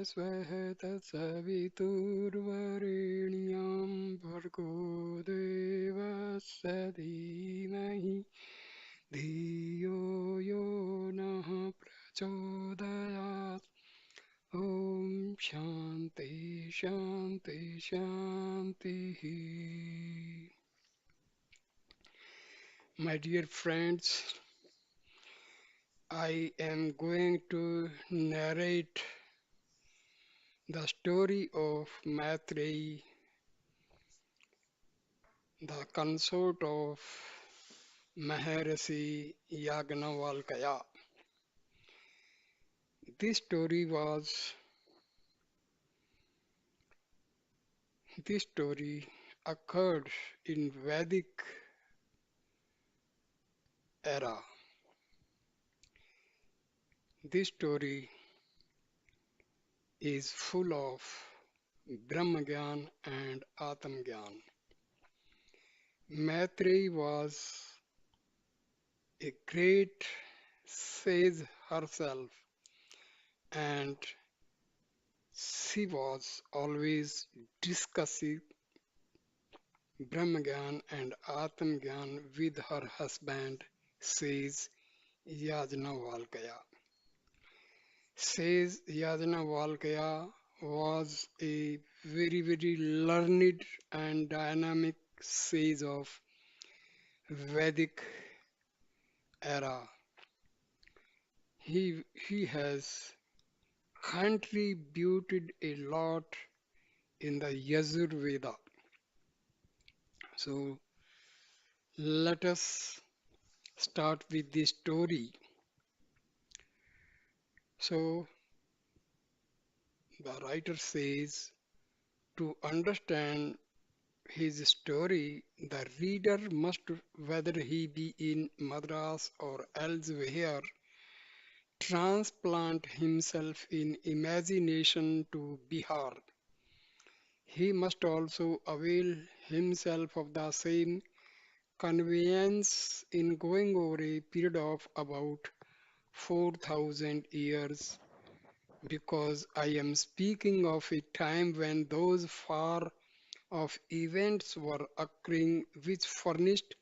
स्वः तत्सवितुर्वरेण्यं भर्गो देवस्य धीमहि धियो यो नः प्रचोदयात्. Om Shanti Shanti Shanti. My dear friends, I am going to narrate the story of Maitreyi, the consort of Maharishi Yajnavalkya. This story occurred in Vedic era. This story is full of Brahmagyan and Atmagyan. Maitreyi was a great sage herself, and she was always discussing Brahmagyan and Atmagyan with her husband, sage Yajnavalkya. Sage Yajnavalkya was a very learned and dynamic sage of Vedic era. He has contributed a lot in the Yajurveda. So let us start with the story. So the writer says to understand his story, the reader must, whether he be in Madras or elsewhere, transplant himself in imagination to Bihar. He must also avail himself of the same conveyance in going over a period of about 4,000 years, because I am speaking of a time when those far off events were occurring which furnished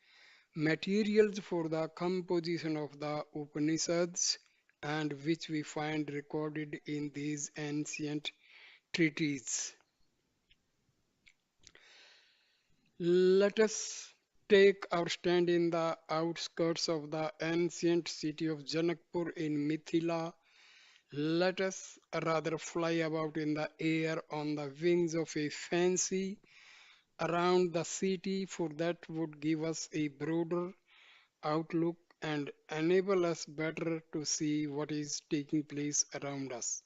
materials for the composition of the Upanishads and which we find recorded in these ancient treatises. Let us take our stand in the outskirts of the ancient city of Janakpur in Mithila. Let us rather fly about in the air on the wings of a fancy around the city, for that would give us a broader outlook and enable us better to see what is taking place around us.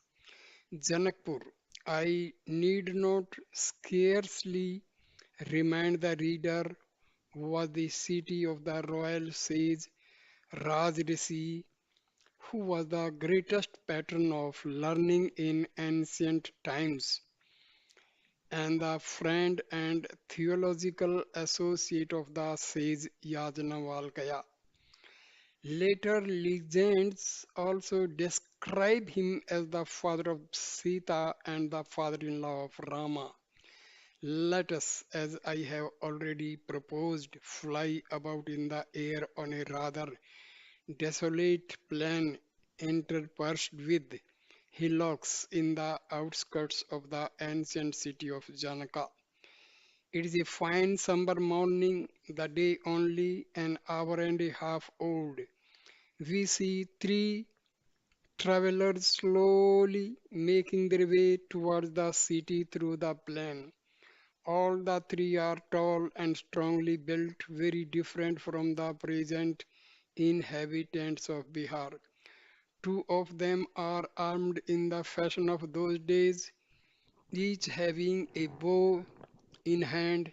Janakpur, I need not scarcely remind the reader, was the city of the royal sage Rajrishi, who was the greatest patron of learning in ancient times and the friend and theological associate of the sage Yajnavalkya. Later legends also describe him as the father of Sita and the father-in-law of Rama. Let us, as I have already proposed, fly about in the air on a rather desolate plain interspersed with hillocks in the outskirts of the ancient city of Janaka. It is a fine summer morning, the day only an hour and a half old. We see three travelers slowly making their way towards the city through the plain. All the three are tall and strongly built, very different from the present inhabitants of Bihar. Two of them are armed in the fashion of those days, each having a bow in hand,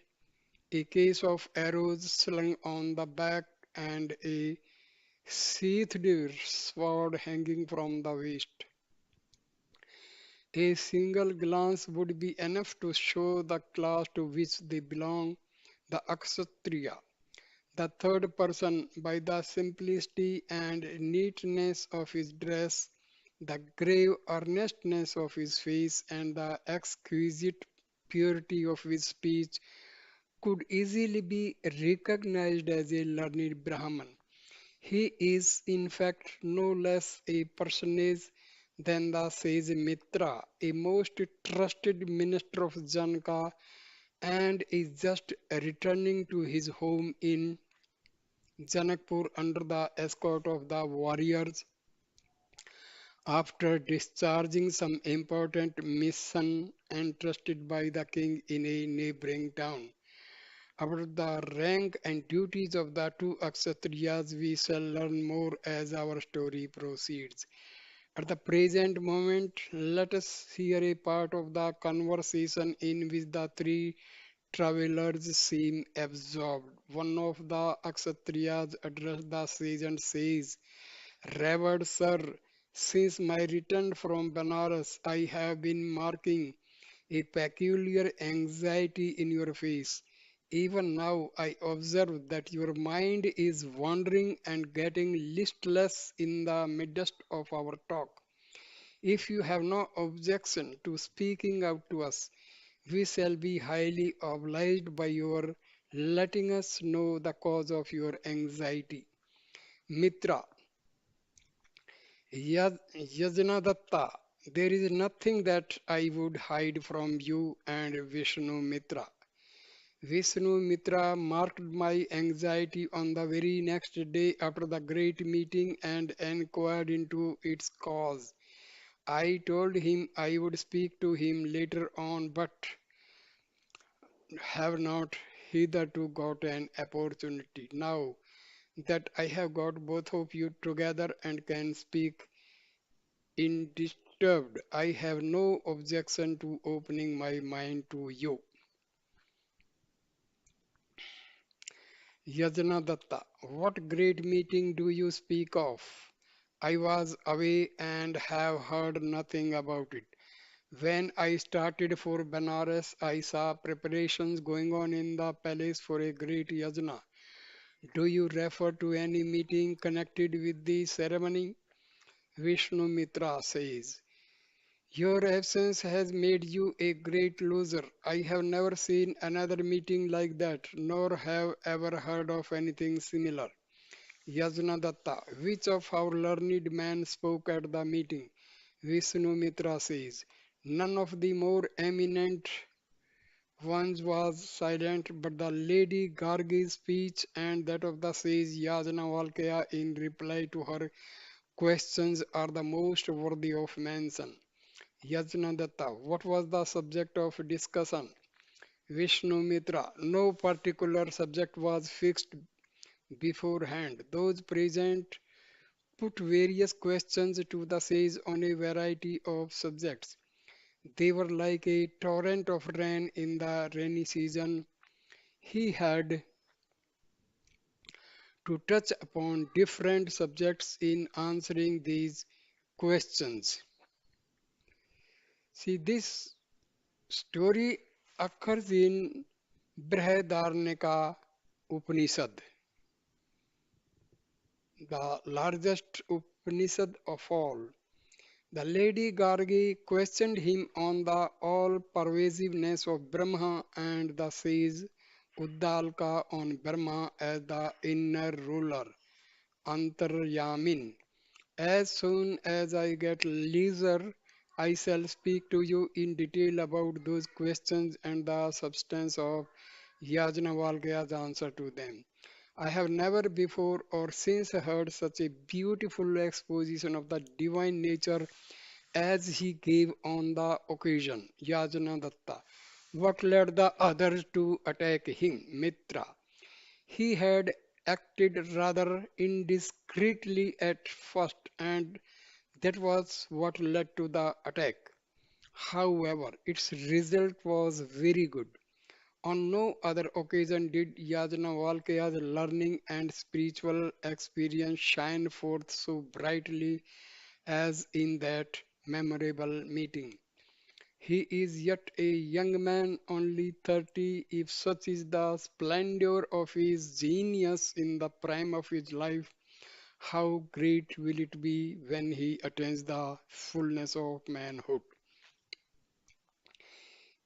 a case of arrows slung on the back, and a sheathed sword hanging from the waist. A single glance would be enough to show the class to which they belong, the Akshatriya. The third person, by the simplicity and neatness of his dress, The grave earnestness of his face and the exquisite purity of his speech could easily be recognized as a learned Brahman. He is, in fact, no less a personage than the sage Mitra, a most trusted minister of Janaka, and is just returning to his home in Janakpur under the escort of the warriors after discharging some important mission entrusted by the king in a neighboring town. About the rank and duties of the two Kshatriyas we shall learn more as our story proceeds. At the present moment, let us hear a part of the conversation in which the three travelers seem absorbed. One of the Kshatriyas addresses the sage and says, Revered sir, since my return from Benares, I have been marking a peculiar anxiety in your face. Even now, I observe that your mind is wandering and getting listless in the midst of our talk. If you have no objection to speaking out to us, we shall be highly obliged by your letting us know the cause of your anxiety. Mitra, Yajnadatta, there is nothing that I would hide from you and Vishnu Mitra. Vishnu Mitra marked my anxiety on the very next day after the great meeting and inquired into its cause. I told him I would speak to him later on, but have not hitherto got an opportunity. Now that I have got both of you together and can speak undisturbed, I have no objection to opening my mind to you. Yajnadatta, what great meeting do you speak of? I was away and have heard nothing about it. When I started for Benares, I saw preparations going on in the palace for a great yajna. Do you refer to any meeting connected with the ceremony? Vishnu Mitra says, Your absence has made you a great loser. I have never seen another meeting like that, nor have ever heard of anything similar. Yajnadatta, which of our learned men spoke at the meeting? Vishnu Mitra says, None of the more eminent ones was silent, but the Lady Gargi's speech and that of the sage Yajnavalkya in reply to her questions are the most worthy of mention. Yajnadatta, what was the subject of discussion? Vishnu Mitra, no particular subject was fixed beforehand. Those present put various questions to the sage on a variety of subjects. They were like a torrent of rain in the rainy season. He had to touch upon different subjects in answering these questions. See, this story occurs in Brihadaranyaka Upanishad, the largest Upanishad of all. The Lady Gargi questioned him on the all-pervasiveness of Brahma and the sage Uddalaka on Brahma as the inner ruler, Antaryamin. As soon as I get leisure, I shall speak to you in detail about those questions and the substance of Yajnavalkya's answer to them. I have never before or since heard such a beautiful exposition of the divine nature as he gave on the occasion. Yajnadatta. What led the others to attack him? Mitra. He had acted rather indiscreetly at first, and that was what led to the attack. However, its result was very good. On no other occasion did Yajnavalkya's learning and spiritual experience shine forth so brightly as in that memorable meeting. He is yet a young man, only 30, if such is the splendor of his genius in the prime of his life. How great will it be when he attains the fullness of manhood?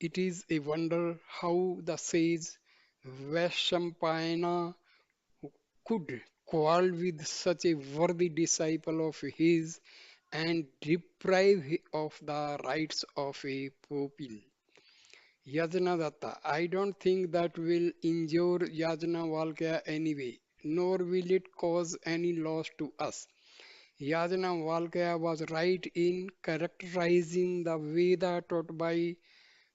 It is a wonder how the sage Vaishampayana could quarrel with such a worthy disciple of his and deprive of the rights of a pupil. Yajnadatta, I don't think that will injure Yajnavalkya anyway, nor will it cause any loss to us. Yajnavalkya was right in characterizing the Veda taught by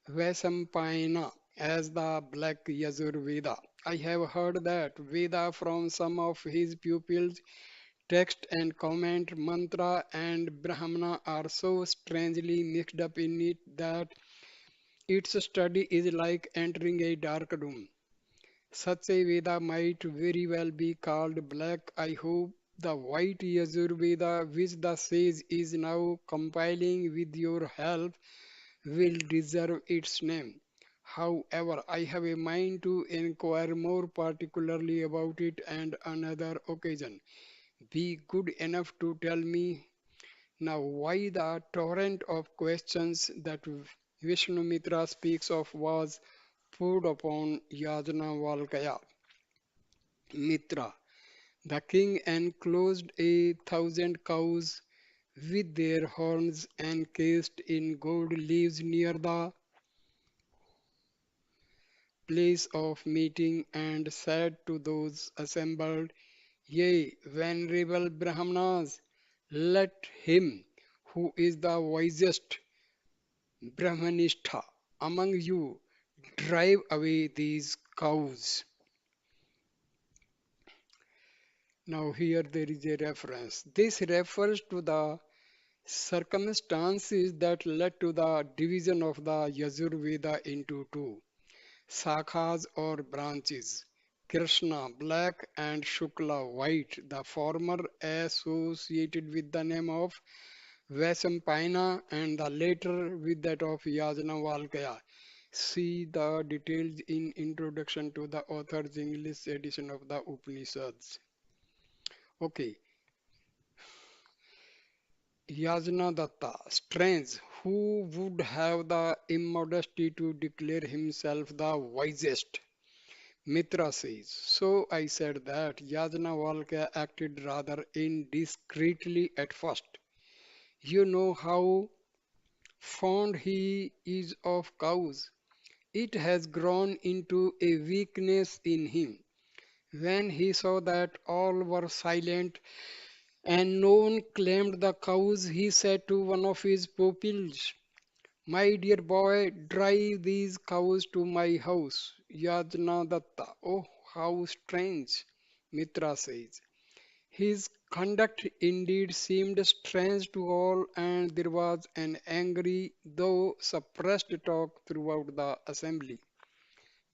Vaisampayana as the Black Yajurveda. I have heard that Veda from some of his pupils. Text and comment, mantra and Brahmana are so strangely mixed up in it that its study is like entering a dark room. Such a Veda might very well be called black. I hope the white Yajurveda, which the sage is now compiling with your help, will deserve its name. However, I have a mind to inquire more particularly about it and another occasion. Be good enough to tell me now why the torrent of questions that Vishnumitra speaks of was poured upon Yajnavalkya. Mitra, the king enclosed 1,000 cows with their horns encased in gold leaves near the place of meeting and said to those assembled, Yea, venerable Brahmanas, let him who is the wisest Brahmanistha among you drive away these cows. Now, here there is a reference. This refers to the circumstances that led to the division of the Yajurveda into two Sakhas or branches. Krishna black and Shukla white, the former associated with the name of Vasampayana and the later with that of Yajnavalkya. See the details in introduction to the author's English edition of the Upanishads. Okay, Yajnadatta, strange, who would have the immodesty to declare himself the wisest? Mitra says, so I said that Yajnavalkya acted rather indiscreetly at first. You know how fond he is of cows. It has grown into a weakness in him. When he saw that all were silent and no one claimed the cows, he said to one of his pupils, My dear boy, drive these cows to my house. Yajnadatta. Oh, how strange, Mitra says. His conduct indeed seemed strange to all, and there was an angry, though suppressed talk throughout the assembly.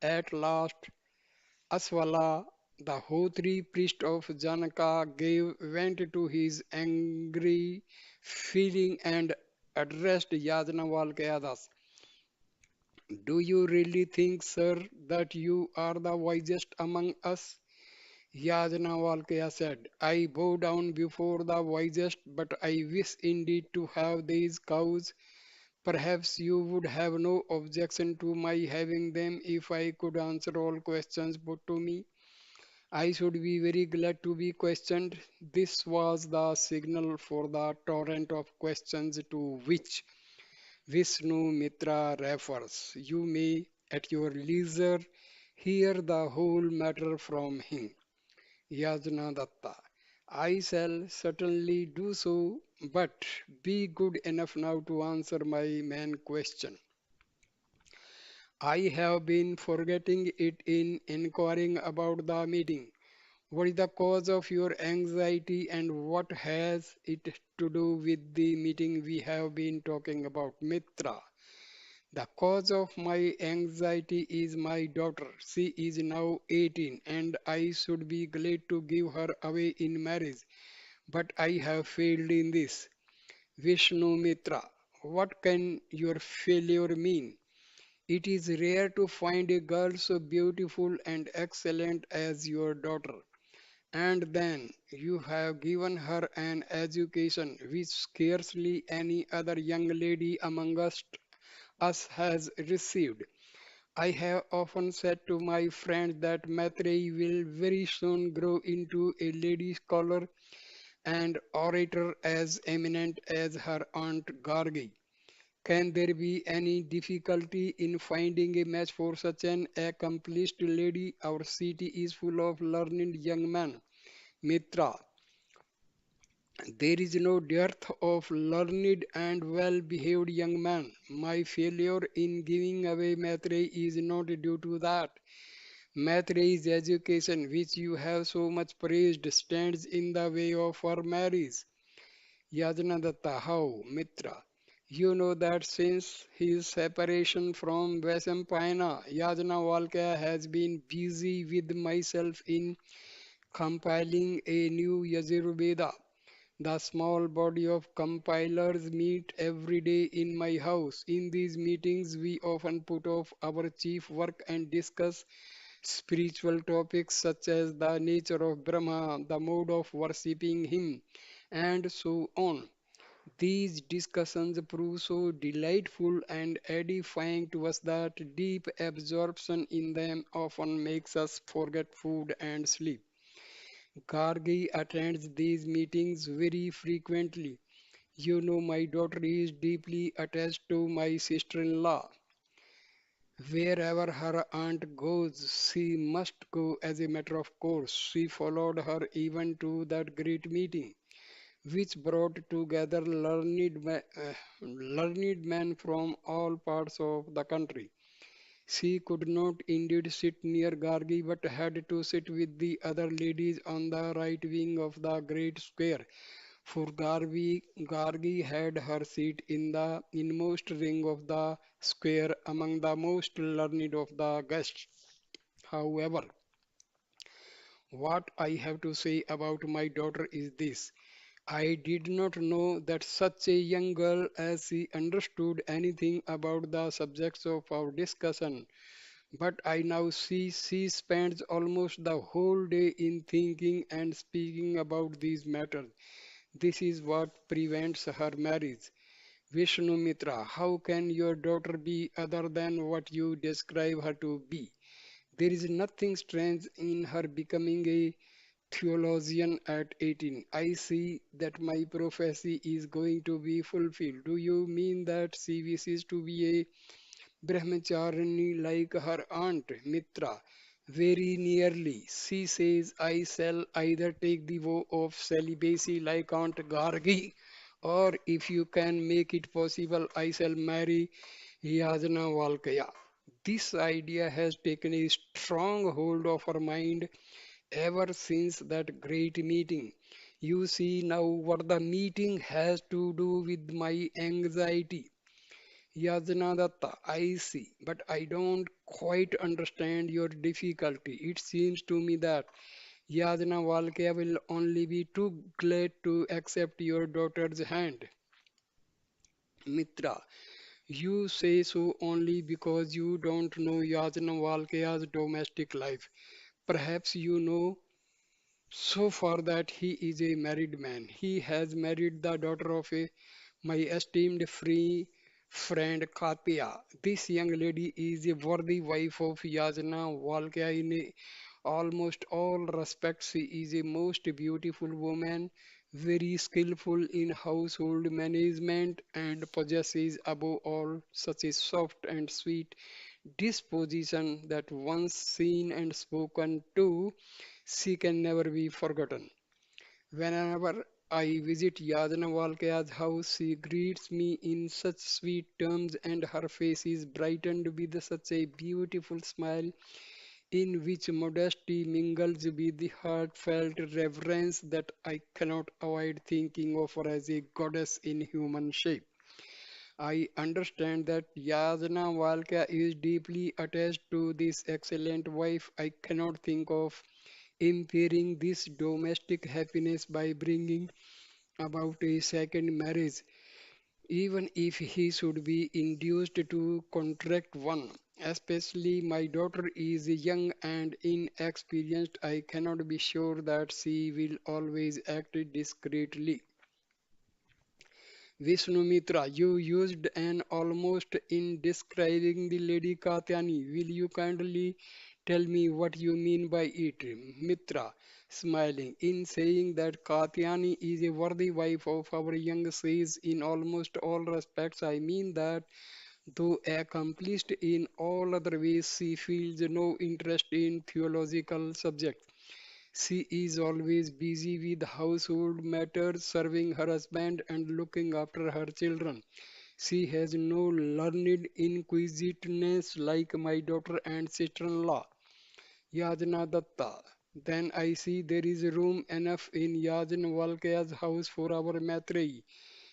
At last, Aswala, the Hotri priest of Janaka, gave vent to his angry feeling and addressed Yajnavalkya thus. Do you really think, sir, that you are the wisest among us? Yajnavalkya said, I bow down before the wisest, but I wish indeed to have these cows. Perhaps you would have no objection to my having them if I could answer all questions put to me. I should be very glad to be questioned. This was the signal for the torrent of questions to which Vishnu Mitra refers. You may, at your leisure, hear the whole matter from him. Yajnadatta. I shall certainly do so, but be good enough now to answer my main question. I have been forgetting it in inquiring about the meeting. What is the cause of your anxiety and what has it to do with the meeting we have been talking about? Mitra. The cause of my anxiety is my daughter. She is now 18 and I should be glad to give her away in marriage. But I have failed in this. Vishnu Mitra, what can your failure mean? It is rare to find a girl so beautiful and excellent as your daughter. And then you have given her an education which scarcely any other young lady among us has received. I have often said to my friends that Maitreyi will very soon grow into a lady scholar and orator as eminent as her aunt Gargi. Can there be any difficulty in finding a match for such an accomplished lady? Our city is full of learned young men. Mitra, there is no dearth of learned and well behaved young men. My failure in giving away Maitreyi is not due to that. Maitreyi's education, which you have so much praised, stands in the way of her marriage. Yajnadatta, how, Mitra? You know that since his separation from Vesampayana, Yajnavalkya has been busy with myself in compiling a new Yajurveda. The small body of compilers meet every day in my house. In these meetings, we often put off our chief work and discuss spiritual topics such as the nature of Brahma, the mode of worshipping him, and so on. These discussions prove so delightful and edifying to us that deep absorption in them often makes us forget food and sleep. Gargi attends these meetings very frequently. You know, my daughter is deeply attached to my sister in law. Wherever her aunt goes, she must go as a matter of course. She followed her even to that great meeting, which brought together learned men from all parts of the country. She could not indeed sit near Gargi but had to sit with the other ladies on the right wing of the great square, for Gargi had her seat in the inmost ring of the square among the most learned of the guests. However, what I have to say about my daughter is this. I did not know that such a young girl as she understood anything about the subjects of our discussion. But I now see she spends almost the whole day in thinking and speaking about these matters. This is what prevents her marriage. Vishnu Mitra, how can your daughter be other than what you describe her to be? There is nothing strange in her becoming a theologian at 18. I see that my prophecy is going to be fulfilled. Do you mean that she wishes to be a Brahmacharini like her aunt Mitra? Very nearly. She says, I shall either take the vow of celibacy like Aunt Gargi, or if you can make it possible, I shall marry Yajnavalkya. This idea has taken a strong hold of her mind ever since that great meeting. You see now what the meeting has to do with my anxiety. Yajnadatta, I see, but I don't quite understand your difficulty. It seems to me that Yajnavalkya will only be too glad to accept your daughter's hand. Mitra, you say so only because you don't know Yajnavalkya's domestic life. Perhaps you know so far that he is a married man. He has married the daughter of my esteemed free friend Katya. This young lady is a worthy wife of Yajna Valkya in almost all respects. She is a most beautiful woman, very skillful in household management, and possesses above all such a soft and sweet disposition that once seen and spoken to, she can never be forgotten. Whenever I visit Yajnavalkya's house, she greets me in such sweet terms, and her face is brightened with such a beautiful smile in which modesty mingles with the heartfelt reverence that I cannot avoid thinking of her as a goddess in human shape. I understand that Yajna Valkya is deeply attached to this excellent wife. I cannot think of impairing this domestic happiness by bringing about a second marriage, even if he should be induced to contract one. Especially my daughter is young and inexperienced. I cannot be sure that she will always act discreetly. Vishnumitra, you used an almost in describing the Lady Katyani. Will you kindly tell me what you mean by it? Mitra, smiling, in saying that Katyani is a worthy wife of our young sage in almost all respects. I mean that though accomplished in all other ways, she feels no interest in theological subjects. She is always busy with household matters, serving her husband and looking after her children. She has no learned inquisitiveness like my daughter and sister-in-law, Yajna Datta. Then I see there is room enough in Yajnavalkya's house for our Maitreyi.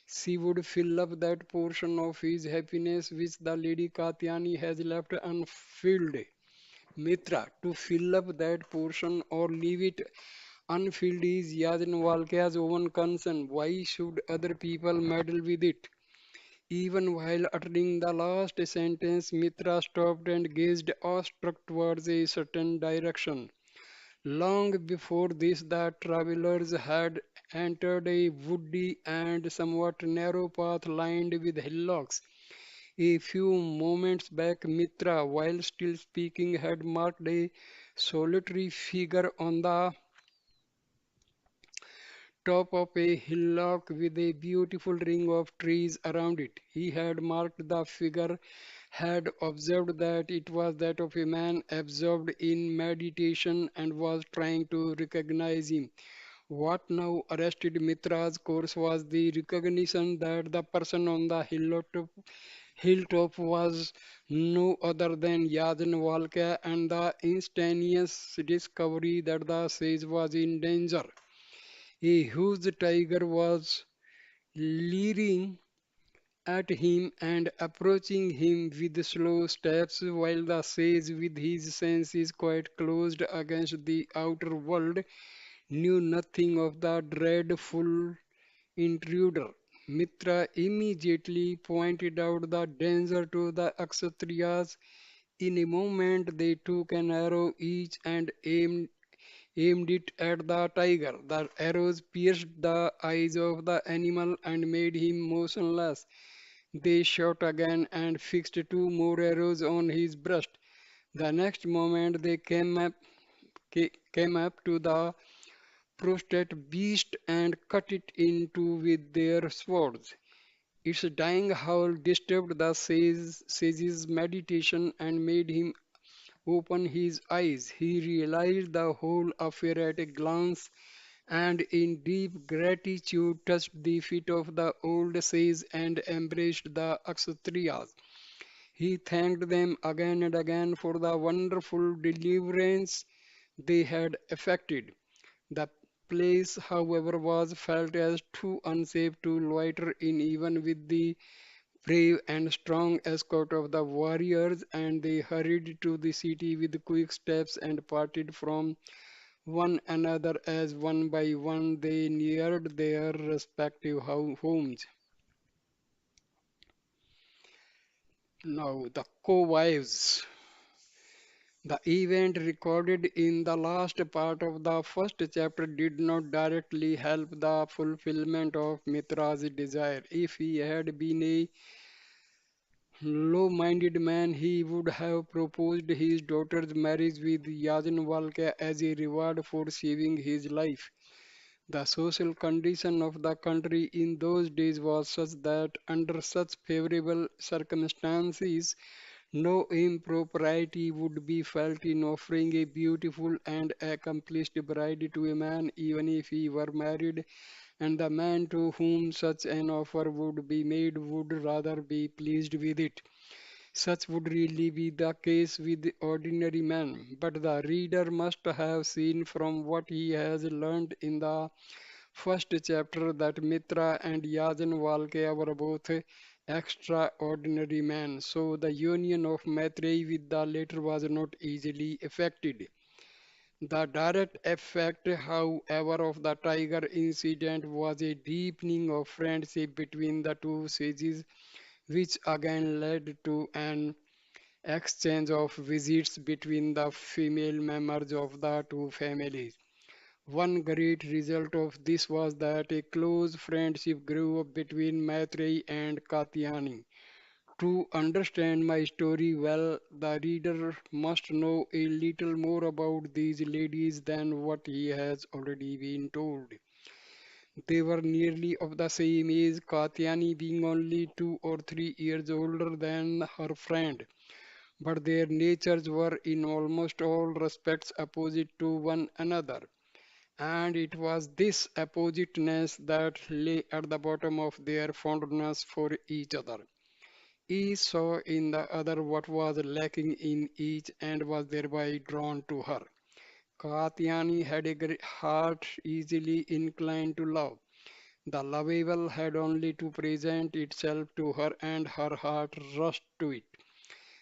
She would fill up that portion of his happiness which the Lady Katyani has left unfilled. Mitra, to fill up that portion or leave it unfilled is Yajnavalkya's own concern. Why should other people meddle with it? Even while uttering the last sentence, Mitra stopped and gazed awestruck towards a certain direction. Long before this, the travelers had entered a woody and somewhat narrow path lined with hillocks. A few moments back, Mitra, while still speaking, had marked a solitary figure on the top of a hillock with a beautiful ring of trees around it. He had marked the figure, had observed that it was that of a man absorbed in meditation and was trying to recognize him. What now arrested Mitra's course was the recognition that the person on the hilltop was no other than Yajnavalkya and the instantaneous discovery that the sage was in danger. A huge tiger was leering at him and approaching him with slow steps, while the sage, with his senses quite closed against the outer world, knew nothing of the dreadful intruder. Mitra immediately pointed out the danger to the Kshatriyas. In a moment, they took an arrow each and aimed it at the tiger. The arrows pierced the eyes of the animal and made him motionless. They shot again and fixed two more arrows on his breast. The next moment they came up to the prostrate beast and cut it in two with their swords. Its dying howl disturbed the sage's meditation and made him open his eyes. He realized the whole affair at a glance and in deep gratitude touched the feet of the old sage and embraced the Kshatriyas. He thanked them again and again for the wonderful deliverance they had effected. The place, however, was felt as too unsafe to loiter in even with the brave and strong escort of the warriors, and they hurried to the city with quick steps and parted from one another as one by one they neared their respective homes. Now, the co-wives. The event recorded in the last part of the first chapter did not directly help the fulfillment of Mitra's desire. If he had been a low-minded man, he would have proposed his daughter's marriage with Yajnavalkya as a reward for saving his life. The social condition of the country in those days was such that under such favorable circumstances, no impropriety would be felt in offering a beautiful and accomplished bride to a man, even if he were married, and the man to whom such an offer would be made would rather be pleased with it. Such would really be the case with the ordinary man, but the reader must have seen from what he has learned in the first chapter that Mitra and Yajnavalkya were both extraordinary men, so the union of Maitreyi with the latter was not easily effected. The direct effect, however, of the tiger incident was a deepening of friendship between the two sages, which again led to an exchange of visits between the female members of the two families. One great result of this was that a close friendship grew up between Maitreyi and Katyani. To understand my story well, the reader must know a little more about these ladies than what he has already been told. They were nearly of the same age, Katyani being only 2 or 3 years older than her friend, but their natures were in almost all respects opposite to one another. And it was this oppositeness that lay at the bottom of their fondness for each other. Each saw in the other what was lacking in each and was thereby drawn to her. Katyani had a great heart easily inclined to love. The lovable had only to present itself to her and her heart rushed to it.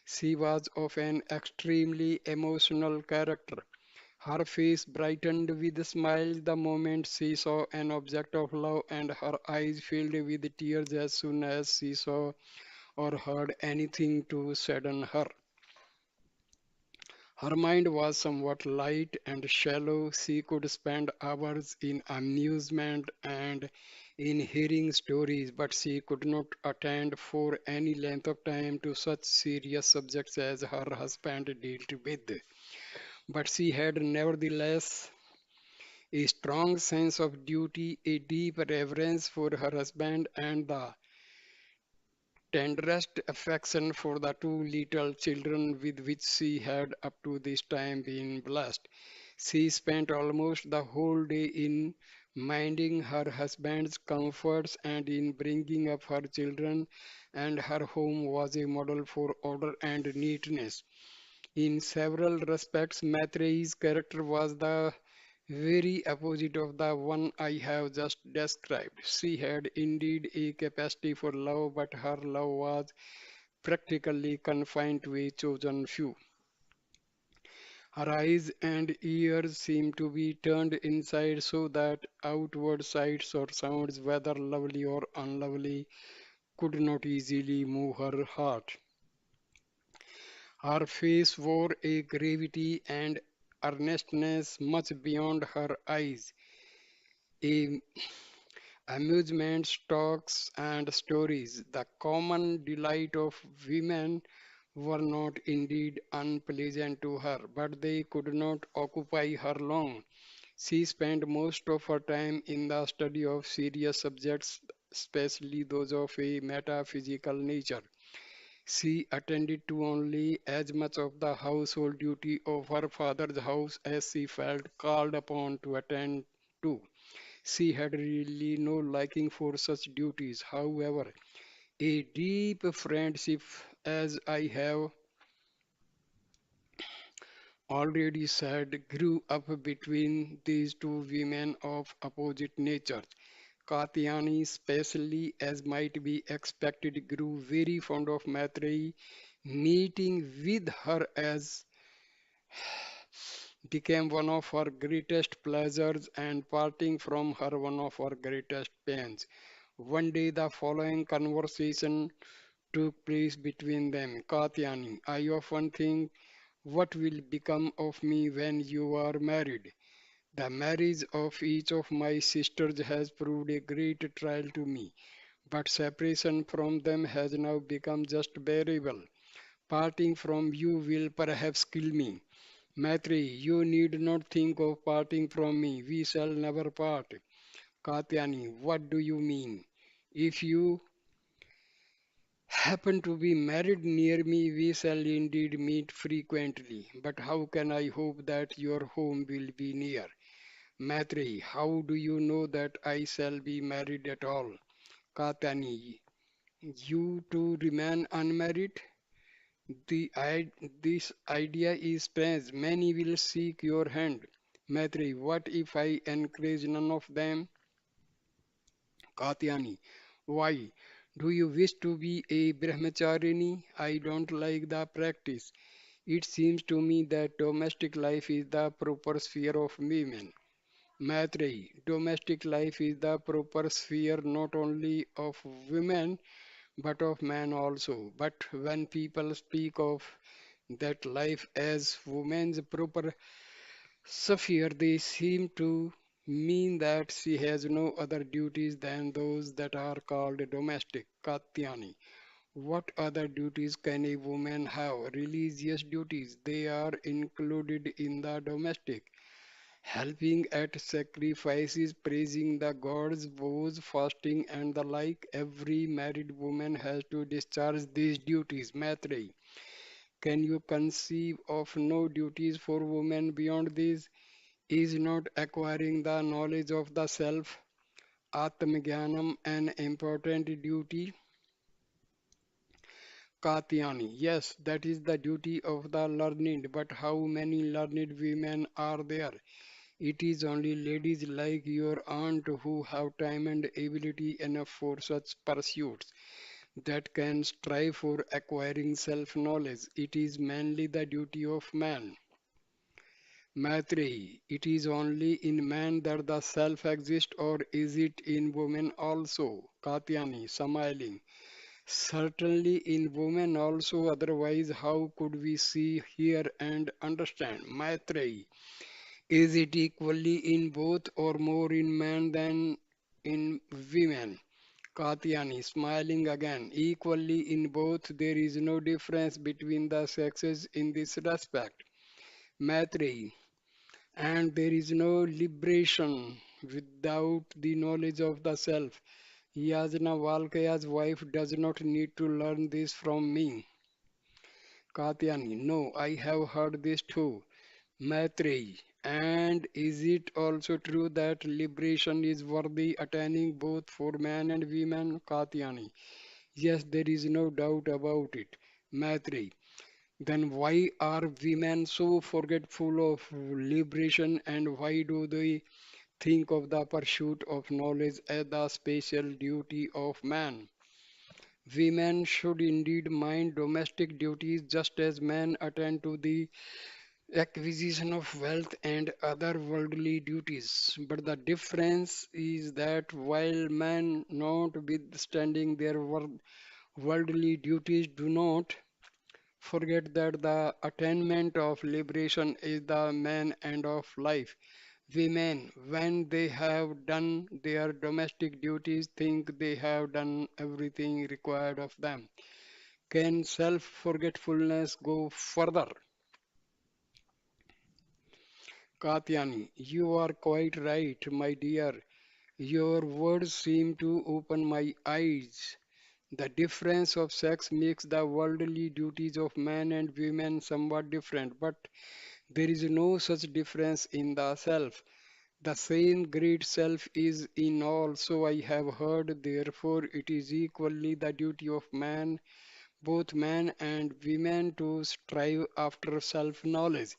She was of an extremely emotional character. Her face brightened with smiles the moment she saw an object of love, and her eyes filled with tears as soon as she saw or heard anything to sadden her. Her mind was somewhat light and shallow. She could spend hours in amusement and in hearing stories, but she could not attend for any length of time to such serious subjects as her husband dealt with. But she had nevertheless a strong sense of duty, a deep reverence for her husband, and the tenderest affection for the two little children with which she had up to this time been blessed. She spent almost the whole day in minding her husband's comforts and in bringing up her children, and her home was a model for order and neatness. In several respects, Maitreyi's character was the very opposite of the one I have just described. She had indeed a capacity for love, but her love was practically confined to a chosen few. Her eyes and ears seemed to be turned inside so that outward sights or sounds, whether lovely or unlovely, could not easily move her heart. Her face wore a gravity and earnestness much beyond her eyes. A amusements, talks, and stories, the common delight of women, were not indeed unpleasant to her, but they could not occupy her long. She spent most of her time in the study of serious subjects, especially those of a metaphysical nature. She attended to only as much of the household duty of her father's house as she felt called upon to attend to. She had really no liking for such duties. However, a deep friendship, as I have already said, grew up between these two women of opposite natures. Katyani, especially as might be expected, grew very fond of Maitreyi. Meeting with her as became one of her greatest pleasures, and parting from her one of her greatest pains. One day the following conversation took place between them. Katyani, I often think what will become of me when you are married. The marriage of each of my sisters has proved a great trial to me, but separation from them has now become just bearable. Parting from you will perhaps kill me. Maitreyi, you need not think of parting from me. We shall never part. Katyani, what do you mean? If you happen to be married near me, we shall indeed meet frequently. But how can I hope that your home will be near? Maitreyi, how do you know that I shall be married at all? Katyani, you to remain unmarried? This idea is strange. Many will seek your hand. Maitreyi, what if I encourage none of them? Katyani, why? Do you wish to be a brahmacharini? I don't like the practice. It seems to me that domestic life is the proper sphere of women. Maitreyi, domestic life is the proper sphere not only of women but of man also. But when people speak of that life as woman's proper sphere, they seem to mean that she has no other duties than those that are called domestic. Katyani. What other duties can a woman have? Religious duties. They are included in the domestic. Helping at sacrifices, praising the gods, vows, fasting, and the like. Every married woman has to discharge these duties. Maitreyi. Can you conceive of no duties for women beyond these? Is not acquiring the knowledge of the self, Atmagyanam, an important duty? Katyani. Yes, that is the duty of the learned, but how many learned women are there? It is only ladies like your aunt who have time and ability enough for such pursuits that can strive for acquiring self-knowledge. It is mainly the duty of man. Maitreyi, it is only in man that the self exists, or is it in women also? Katyani, smiling. Certainly in women also, otherwise, how could we see, hear, and understand? Maitreyi, is it equally in both or more in men than in women? Katyani, smiling again, equally in both, there is no difference between the sexes in this respect. Maitreyi, and there is no liberation without the knowledge of the self. Yajnavalkya's wife does not need to learn this from me. Katyani, no, I have heard this too. Maitreyi, and is it also true that liberation is worthy attaining both for men and women? Katyani, yes, there is no doubt about it. Maitreyi, then why are women so forgetful of liberation, and why do they think of the pursuit of knowledge as the special duty of man? Women should indeed mind domestic duties just as men attend to the acquisition of wealth and other worldly duties. But the difference is that while men, notwithstanding their worldly duties, do not forget that the attainment of liberation is the main end of life. Women, when they have done their domestic duties, think they have done everything required of them. Can self forgetfulness go further? Katyani, you are quite right, my dear. Your words seem to open my eyes. The difference of sex makes the worldly duties of men and women somewhat different, but there is no such difference in the self. The same great self is in all, so I have heard, therefore it is equally the duty of man, both men and women, to strive after self-knowledge,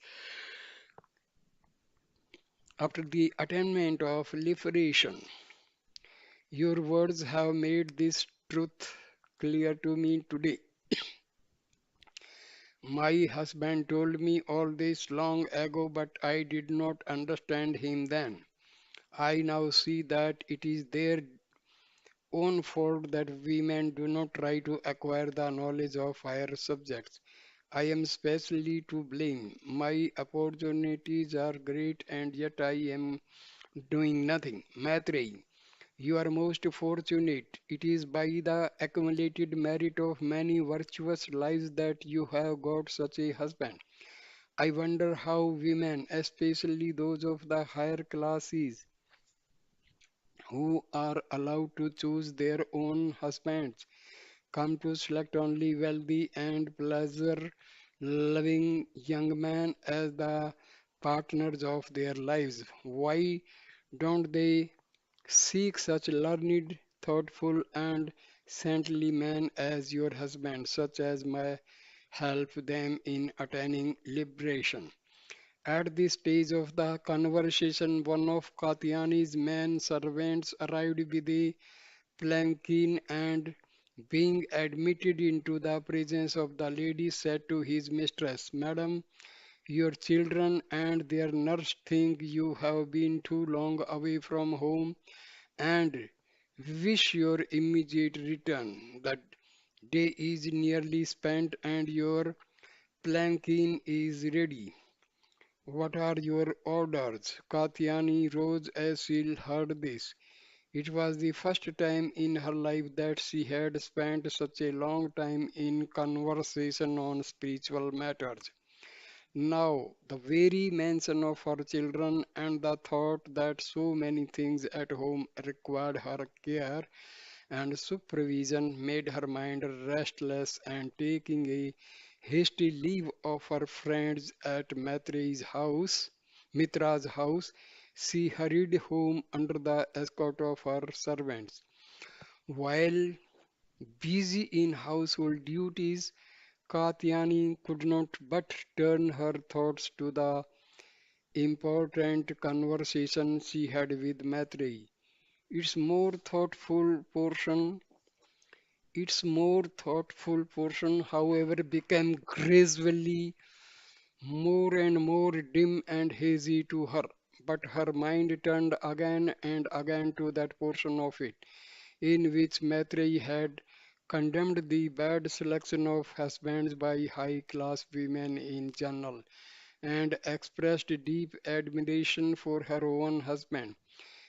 after the attainment of liberation. Your words have made this truth clear to me today. My husband told me all this long ago, but I did not understand him then. I now see that it is their own fault that women do not try to acquire the knowledge of higher subjects. I am specially to blame. My opportunities are great and yet I am doing nothing. Maitreyi, you are most fortunate. It is by the accumulated merit of many virtuous lives that you have got such a husband. I wonder how women, especially those of the higher classes, who are allowed to choose their own husbands, come to select only wealthy and pleasure loving young men as the partners of their lives. Why don't they seek such learned, thoughtful, and saintly men as your husband, such as may help them in attaining liberation? At this stage of the conversation, one of Katyani's men servants arrived with a plankin and, being admitted into the presence of the lady, said to his mistress, Madam, your children and their nurse think you have been too long away from home and wish your immediate return. Day is nearly spent and your planking is ready. What are your orders? Katyani rose as she heard this. It was the first time in her life that she had spent such a long time in conversation on spiritual matters. Now, the very mention of her children and the thought that so many things at home required her care and supervision made her mind restless, and taking a hasty leave of her friends at Mitra's house, she hurried home under the escort of her servants. While busy in household duties, Katyani could not but turn her thoughts to the important conversation she had with Maitreyi. Its more thoughtful portion its more thoughtful portion, however, became gradually more and more dim and hazy to her. But her mind turned again and again to that portion of it in which Maitreyi had condemned the bad selection of husbands by high class women in general and expressed deep admiration for her own husband.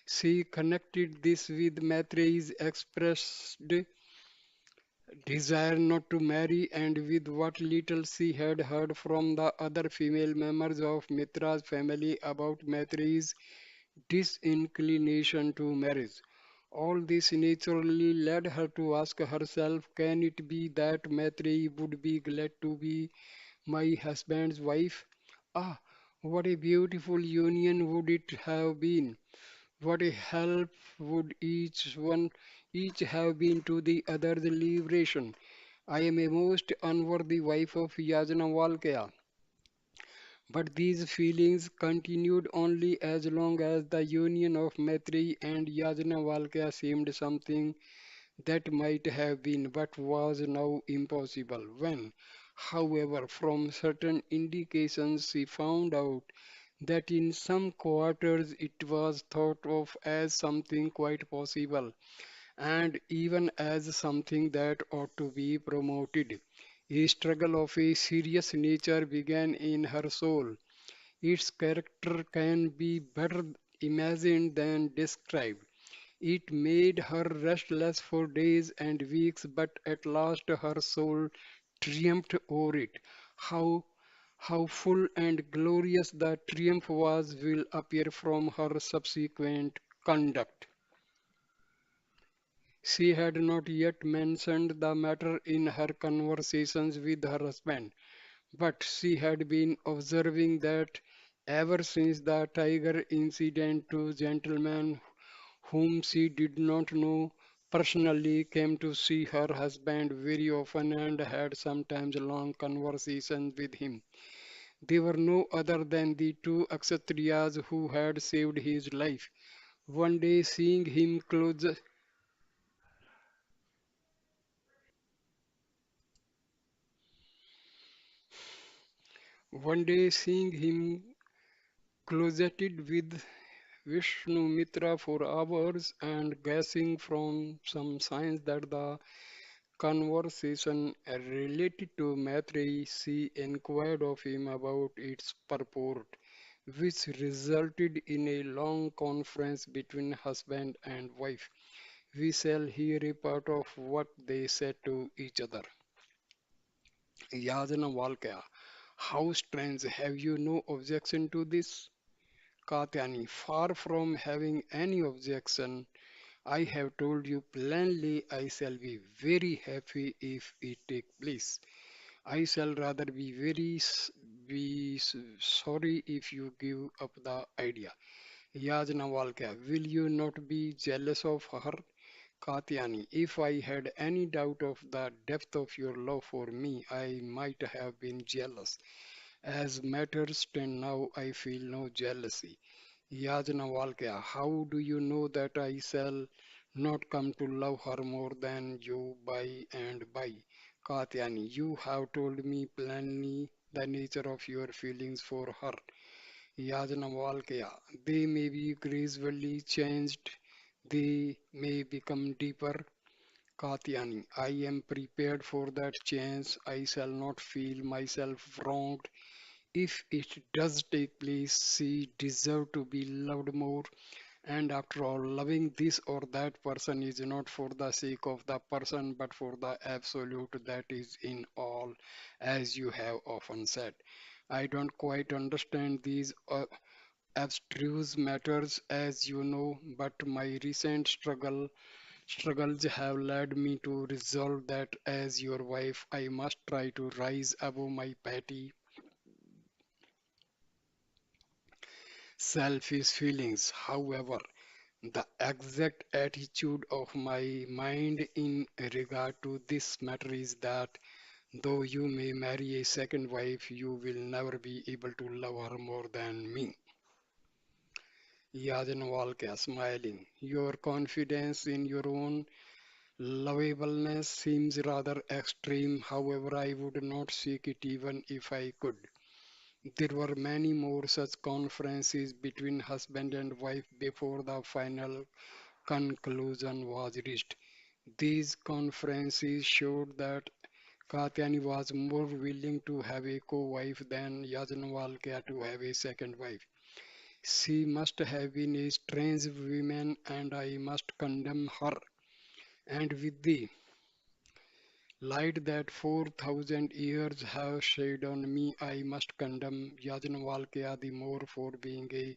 She connected this with Maitreyi's expressed desire not to marry and with what little she had heard from the other female members of Mitra's family about Maitreyi's disinclination to marriage. All this naturally led her to ask herself, can it be that Maitreyi would be glad to be my husband's wife? Ah, what a beautiful union would it have been! What a help would each have been to the other's liberation. I am a most unworthy wife of Yajnavalkya. But these feelings continued only as long as the union of Maitreyi and Yajnavalkya seemed something that might have been but was now impossible. When, however, from certain indications she found out that in some quarters it was thought of as something quite possible and even as something that ought to be promoted. A struggle of a serious nature began in her soul. Its character can be better imagined than described. It made her restless for days and weeks, but at last her soul triumphed over it. How how full and glorious the triumph was will appear from her subsequent conduct. She had not yet mentioned the matter in her conversations with her husband, but she had been observing that ever since the tiger incident, two gentlemen whom she did not know personally came to see her husband very often and had sometimes long conversations with him. They were no other than the two Kshatriyas who had saved his life. One day, seeing him close, one day seeing him closeted with Vishnu Mitra for hours and guessing from some signs that the conversation related to Maitreyi, she inquired of him about its purport, which resulted in a long conference between husband and wife. We shall hear a part of what they said to each other. Yajnavalkya, how strange, have you no objection to this? Katyani, far from having any objection, I have told you plainly I shall be very happy if it take place. I shall rather be sorry if you give up the idea. Yajnavalkya, will you not be jealous of her? Katyani, if I had any doubt of the depth of your love for me, I might have been jealous. As matters stand now, I feel no jealousy. Yajnavalkya, how do you know that I shall not come to love her more than you by and by? Katyani, you have told me plainly the nature of your feelings for her. Yajnavalkya, they may be gradually changed, they may become deeper, Katyani, I am prepared for that chance. I shall not feel myself wronged. If it does take place, she deserves to be loved more. And after all, loving this or that person is not for the sake of the person, but for the absolute that is in all, as you have often said. I don't quite understand these abstruse matters, as you know, but my recent struggles have led me to resolve that as your wife, I must try to rise above my petty, selfish feelings. However, the exact attitude of my mind in regard to this matter is that though you may marry a second wife, you will never be able to love her more than me. Yajnavalkya smiling. Your confidence in your own lovableness seems rather extreme. However, I would not seek it even if I could. There were many more such conferences between husband and wife before the final conclusion was reached. These conferences showed that Katyani was more willing to have a co-wife than Yajnavalkya to have a second wife. She must have been a strange woman and I must condemn her. And with the light that 4,000 years have shed on me, I must condemn Yajnavalkya the more for being a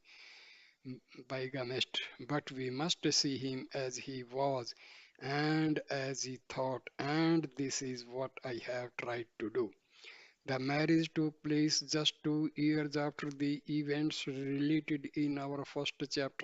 bigamist. But we must see him as he was and as he thought, and this is what I have tried to do. The marriage took place just 2 years after the events related in our first chapter.